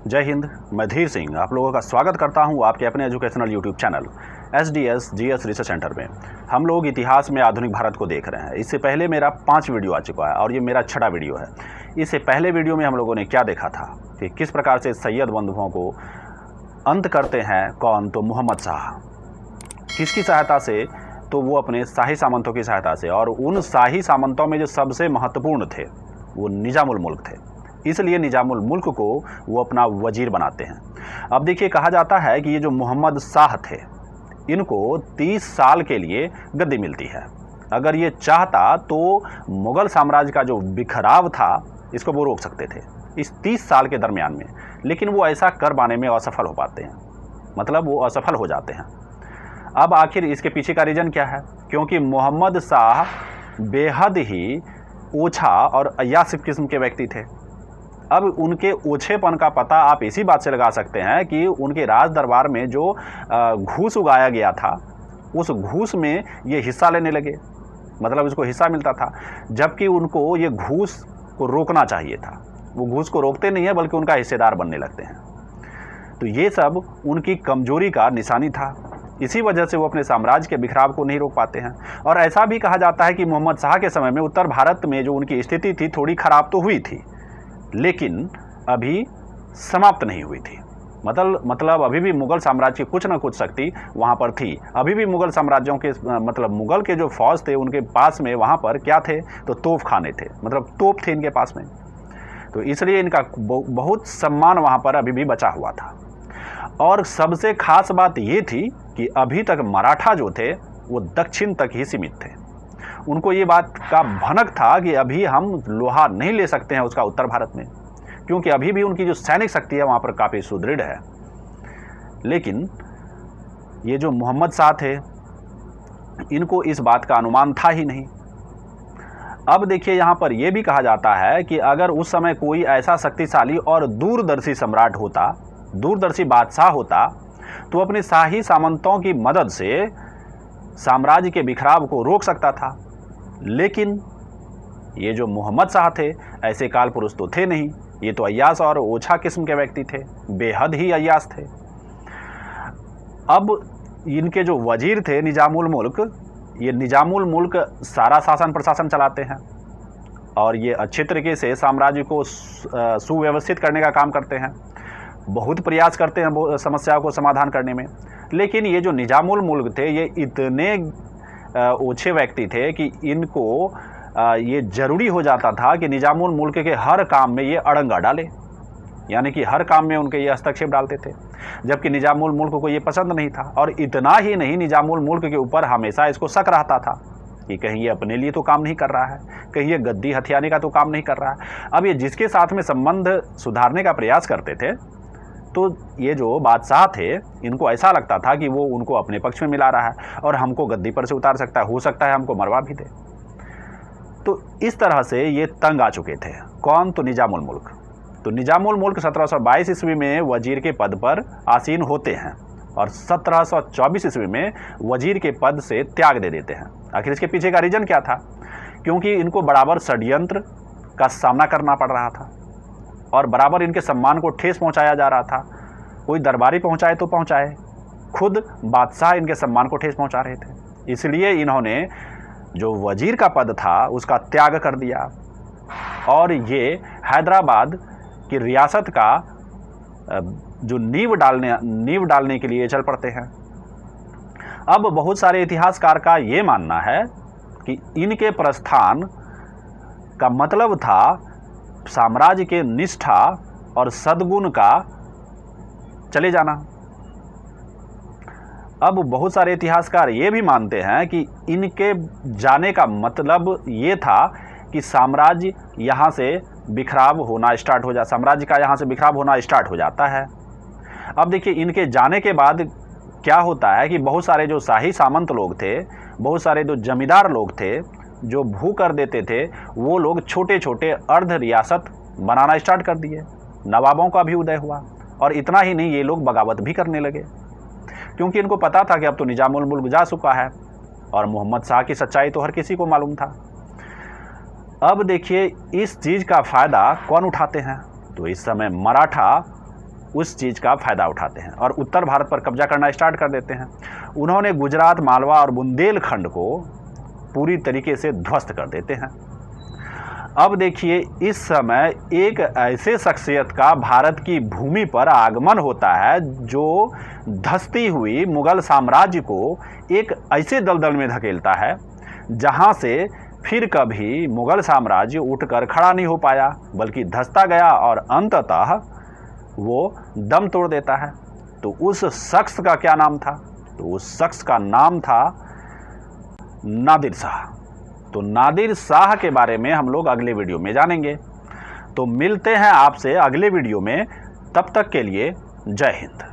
जय हिंद। मैं धीर सिंह आप लोगों का स्वागत करता हूं आपके अपने educational YouTube channel SDS GS research centre में। हम लोग इतिहास में आधुनिक भारत को देख रहे हैं। इससे पहले मेरा 5 वीडियो आ चुका है और ये मेरा 6वां वीडियो है। इससे पहले वीडियो में हम लोगों ने क्या देखा था कि किस प्रकार से सैयद बंधुओं को अंत करते हैं कौन, तो मोहम्मद शाह। किसकी सहायता से? तो वो अपने शाही सामंतों की सहायता से। और उन शाही सामंतों में जो सबसे महत्वपूर्ण थे वो निजामुल मुल्क थे। इसलिए निजामुल मुल्क को वो अपना वजीर बनाते हैं। अब देखिए, कहा जाता है कि ये जो मोहम्मद शाह थे इनको 30 साल के लिए गद्दी मिलती है। अगर ये चाहता तो मुग़ल साम्राज्य का जो बिखराव था इसको वो रोक सकते थे इस 30 साल के दरमियान में, लेकिन वो ऐसा कर पाने में असफल हो पाते हैं, मतलब वो असफल हो जाते हैं। अब आखिर इसके पीछे का रीज़न क्या है? क्योंकि मोहम्मद शाह बेहद ही ओछा और अय्याश किस्म के व्यक्ति थे। अब उनके ओछेपन का पता आप इसी बात से लगा सकते हैं कि उनके राज दरबार में जो घूस उगाया गया था उस घूस में ये हिस्सा लेने लगे, मतलब इसको हिस्सा मिलता था, जबकि उनको ये घूस को रोकना चाहिए था। वो घूस को रोकते नहीं है बल्कि उनका हिस्सेदार बनने लगते हैं। तो ये सब उनकी कमजोरी का निशानी था। इसी वजह से वो अपने साम्राज्य के बिखराव को नहीं रोक पाते हैं। और ऐसा भी कहा जाता है कि मोहम्मद शाह के समय में उत्तर भारत में जो उनकी स्थिति थी थोड़ी खराब तो हुई थी, लेकिन अभी समाप्त नहीं हुई थी। मतलब अभी भी मुग़ल साम्राज्य की कुछ ना कुछ शक्ति वहाँ पर थी। अभी भी मुग़ल साम्राज्यों के मतलब मुग़ल के जो फौज थे उनके पास में वहाँ पर क्या थे, तो तोप खाने थे, मतलब तोप थे इनके पास में। तो इसलिए इनका बहुत सम्मान वहाँ पर अभी भी बचा हुआ था। और सबसे खास बात ये थी कि अभी तक मराठा जो थे वो दक्षिण तक ही सीमित थे। उनको ये बात का भनक था कि अभी हम लोहा नहीं ले सकते हैं उसका उत्तर भारत में, क्योंकि अभी भी उनकी जो सैनिक शक्ति है वहाँ पर काफ़ी सुदृढ़ है। लेकिन ये जो मोहम्मद शाह थे इनको इस बात का अनुमान था ही नहीं। अब देखिए, यहाँ पर यह भी कहा जाता है कि अगर उस समय कोई ऐसा शक्तिशाली और दूरदर्शी सम्राट होता, दूरदर्शी बादशाह होता, तो अपने शाही सामंतों की मदद से साम्राज्य के बिखराव को रोक सकता था। लेकिन ये जो मोहम्मद शाह थे ऐसे काल पुरुष तो थे नहीं। ये तो अय्याश और ओछा किस्म के व्यक्ति थे, बेहद ही अय्याश थे। अब इनके जो वजीर थे निजामुल मुल्क, ये निजामुल मुल्क सारा शासन प्रशासन चलाते हैं और ये अच्छे तरीके से साम्राज्य को सुव्यवस्थित करने का काम करते हैं। बहुत प्रयास करते हैं समस्याओं को समाधान करने में। लेकिन ये जो निजामुल मुल्क थे ये इतने ओछे व्यक्ति थे कि इनको ये ज़रूरी हो जाता था कि निजामुल मुल्क के हर काम में ये अड़ंगा डाले, यानी कि हर काम में उनके ये हस्तक्षेप डालते थे, जबकि निजामुल मुल्क को ये पसंद नहीं था। और इतना ही नहीं, निजामुल मुल्क के ऊपर हमेशा इसको शक रहता था कि कहीं ये अपने लिए तो काम नहीं कर रहा है, कहीं ये गद्दी हथियाने का तो काम नहीं कर रहा है। अब ये जिसके साथ में संबंध सुधारने का प्रयास करते थे, तो ये जो बादशाह थे इनको ऐसा लगता था कि वो उनको अपने पक्ष में मिला रहा है और हमको गद्दी पर से उतार सकता है, हो सकता है हमको मरवा भी दे। तो इस तरह से ये तंग आ चुके थे। कौन? तो निजामुल मुल्क। तो निजामुल मुल्क 1722 ईस्वी में वजीर के पद पर आसीन होते हैं और 1724 ईस्वी में वजीर के पद से त्याग दे देते हैं। आखिर इसके पीछे का रीज़न क्या था? क्योंकि इनको बराबर षड्यंत्र का सामना करना पड़ रहा था और बराबर इनके सम्मान को ठेस पहुंचाया जा रहा था। कोई दरबारी पहुंचाए तो पहुंचाए, खुद बादशाह इनके सम्मान को ठेस पहुंचा रहे थे। इसलिए इन्होंने जो वजीर का पद था उसका त्याग कर दिया और ये हैदराबाद की रियासत का जो नींव डालने के लिए चल पड़ते हैं। अब बहुत सारे इतिहासकार का ये मानना है कि इनके प्रस्थान का मतलब था साम्राज्य के निष्ठा और सद्गुण का चले जाना। अब बहुत सारे इतिहासकार ये भी मानते हैं कि इनके जाने का मतलब ये था कि साम्राज्य यहाँ से बिखराव होना स्टार्ट हो साम्राज्य का यहाँ से बिखराव होना स्टार्ट हो जाता है। अब देखिए, इनके जाने के बाद क्या होता है कि बहुत सारे जो शाही सामंत लोग थे, बहुत सारे जो जमींदार लोग थे जो भू कर देते थे, वो लोग छोटे छोटे अर्ध रियासत बनाना स्टार्ट कर दिए। नवाबों का भी उदय हुआ और इतना ही नहीं, ये लोग बगावत भी करने लगे, क्योंकि इनको पता था कि अब तो निजामुल मुल्क जा चुका है और मोहम्मद शाह की सच्चाई तो हर किसी को मालूम था। अब देखिए, इस चीज़ का फ़ायदा कौन उठाते हैं? तो इस समय मराठा उस चीज़ का फ़ायदा उठाते हैं और उत्तर भारत पर कब्जा करना स्टार्ट कर देते हैं। उन्होंने गुजरात, मालवा और बुंदेलखंड को पूरी तरीके से ध्वस्त कर देते हैं। अब देखिए, इस समय एक ऐसे शख्सियत का भारत की भूमि पर आगमन होता है जो धंसती हुई मुगल साम्राज्य को एक ऐसे दलदल में धकेलता है जहां से फिर कभी मुगल साम्राज्य उठकर खड़ा नहीं हो पाया, बल्कि धंसता गया और अंततः वो दम तोड़ देता है। तो उस शख्स का क्या नाम था? तो उस शख्स का नाम था नादिर शाह। तो नादिर शाह के बारे में हम लोग अगले वीडियो में जानेंगे। तो मिलते हैं आपसे अगले वीडियो में, तब तक के लिए जय हिंद।